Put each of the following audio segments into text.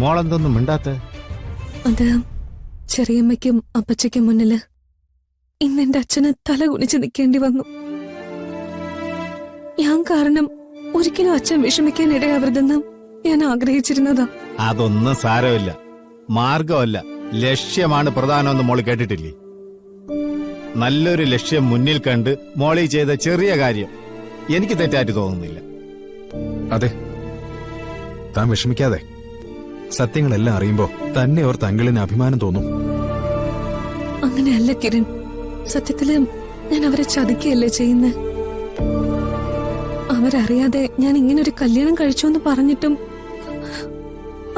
മോളെന്തൊന്നും മിണ്ടാത്ത? അത് ചെറിയമ്മയ്ക്കും അപ്പച്ചയ്ക്കും മുന്നില് ഇന്ന് എന്റെ അച്ഛന് തല കുനിച്ച് നിൽക്കേണ്ടി വന്നു. ഞാൻ കാരണം ഒരിക്കലും അച്ഛൻ വിഷമിക്കാൻ ഇടയാവരുതെന്ന് ഞാൻ ആഗ്രഹിച്ചിരുന്നതാ. അതൊന്നും സാരമില്ല, മാർഗമല്ല, ലക്ഷ്യമാണ് പ്രധാനമെന്ന് മോള് കേട്ടിട്ടില്ലേ? നല്ലൊരു ലക്ഷ്യം മുന്നിൽ കണ്ട് മോളി ചെയ്ത ചെറിയ കാര്യം എനിക്ക് തെറ്റായിട്ട് തോന്നുന്നില്ല. അതെ, താൻ വിഷമിക്കാതെ. സത്യങ്ങളെല്ലാം അറിയുമ്പോ തന്നെ ഓർ തങ്ങളിന് അഭിമാനം തോന്നും. അങ്ങനെയല്ല കിരൺ, സത്യത്തില് ഞാൻ അവരെ ചതിക്കുകയല്ലേ ചെയ്യുന്നേ. അവരറിയാതെ ഞാൻ ഇങ്ങനൊരു കല്യാണം കഴിച്ചു എന്ന് പറഞ്ഞിട്ടും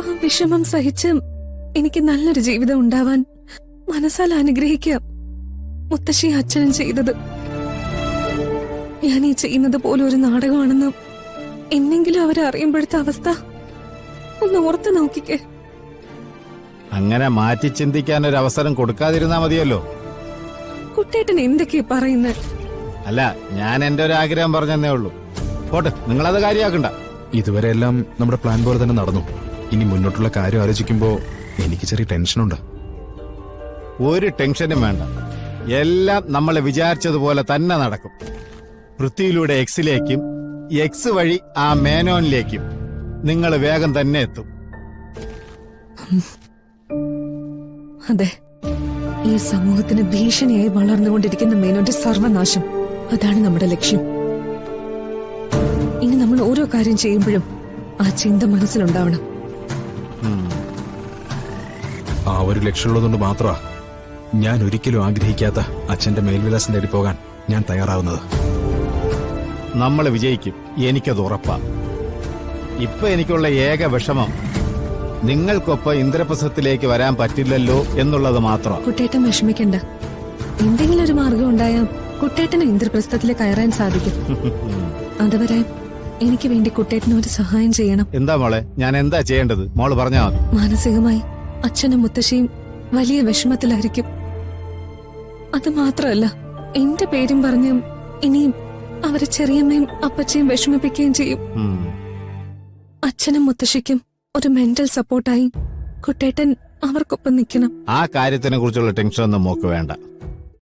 ആ വിഷമം സഹിച്ച് എനിക്ക് നല്ലൊരു ജീവിതം ഉണ്ടാവാൻ മനസ്സാൽ അനുഗ്രഹിക്കാം മുത്തശ്ശി അച്ഛനും ചെയ്തത്. ഞാൻ ഈ ചെയ്യുന്നത് പോലെ ഒരു നാടകമാണെന്ന് എന്നെങ്കിലും അവരറിയുമ്പോഴത്തെ അവസ്ഥ ഒന്ന് ഓർത്ത് നോക്കിക്കേ. അങ്ങനെ മാറ്റി ചിന്തിക്കാൻ ഒരു അവസരം കൊടുക്കാതിരുന്നാ മതിയല്ലോ. കുട്ടേട്ടൻ എന്തൊക്കെയാ പറയുന്നത്? അല്ല, ഞാൻ എന്റെ ഒരു ആഗ്രഹം പറഞ്ഞതേ ഉള്ളൂ. പോട്ടെ, നിങ്ങളത് കാര്യമാക്കണ്ട. ഇതുവരെ എല്ലാം നമ്മുടെ പ്ലാൻ പോലെ തന്നെ നടന്നു. ഇനി മുന്നോട്ടുള്ള കാര്യം ആലോചിക്കുമ്പോ എനിക്ക് ചെറിയ ടെൻഷനുണ്ട്. ഒരു ടെൻഷനും വേണ്ട, എല്ലാം നമ്മൾ വിചാരിച്ചതുപോലെ തന്നെ നടക്കും. പൃഥ്വിയിലൂടെ എക്സിലേക്കും എക്സ് വഴി ആ മേനോനിലേക്കും നിങ്ങൾ വേഗം തന്നെ എത്തും. അതെ, ഈ സമൂഹത്തിന് ഭീഷണിയായി വളർന്നുകൊണ്ടിരിക്കുന്ന മേനോന്റെ സർവനാശം, അതാണ് നമ്മുടെ ലക്ഷ്യം. ഇനി നമ്മൾ ഓരോ കാര്യം ചെയ്യുമ്പോഴും ആ ചിന്ത മനസ്സിലുണ്ടാവണം. ആ ഒരു ലക്ഷ്യമുള്ളതുകൊണ്ട് മാത്രമാ ഞാൻ ഒരിക്കലും ആഗ്രഹിക്കാത്ത അച്ഛന്റെ മേൽവിലാസം തേടി പോകാൻ ഞാൻ തയ്യാറാവുന്നത്. നമ്മൾ വിജയിക്കും, എനിക്കത് ഉറപ്പാ. ഇപ്പൊ എനിക്കുള്ള ഏക വിഷമം നിങ്ങൾക്കൊപ്പം ഇന്ദ്രപ്രസ്ഥത്തിലേക്ക് വരാൻ പറ്റില്ലല്ലോ എന്നുള്ളത് മാത്രം. കുട്ടേട്ടൻ വിഷമിക്കണ്ട, എന്തെങ്കിലും ഒരു മാർഗം ഉണ്ടായാൽ കുട്ടേട്ടന് ഇന്ദ്രപ്രസ്ഥത്തിൽ കയറാൻ സാധിക്കും. അതുവരെ എനിക്ക് വേണ്ടി കുട്ടേട്ടന് ഒരു സഹായം ചെയ്യണം. എന്താ മോളെ, ഞാൻ എന്താ ചെയ്യേണ്ടത്? മോള് പറഞ്ഞാ മതി. മാനസികമായി അച്ഛനും മുത്തശ്ശിയും വലിയ വിഷമത്തിലായിരിക്കും. അത് മാത്രമല്ല, എന്റെ പേരും പറഞ്ഞ് ഇനിയും അവരെ ചെറിയമ്മയും അപ്പച്ചയും വിഷമിപ്പിക്കുകയും ചെയ്യും. അച്ഛനും മുത്തശ്ശിക്കും ഒരു മെന്റൽ സപ്പോർട്ടായി കുട്ടേട്ടൻ അവർക്കൊപ്പം നിൽക്കണം. ആ കാര്യത്തിനെ കുറിച്ചുള്ള ടെൻഷനൊന്നും മോക്ക് വേണ്ട.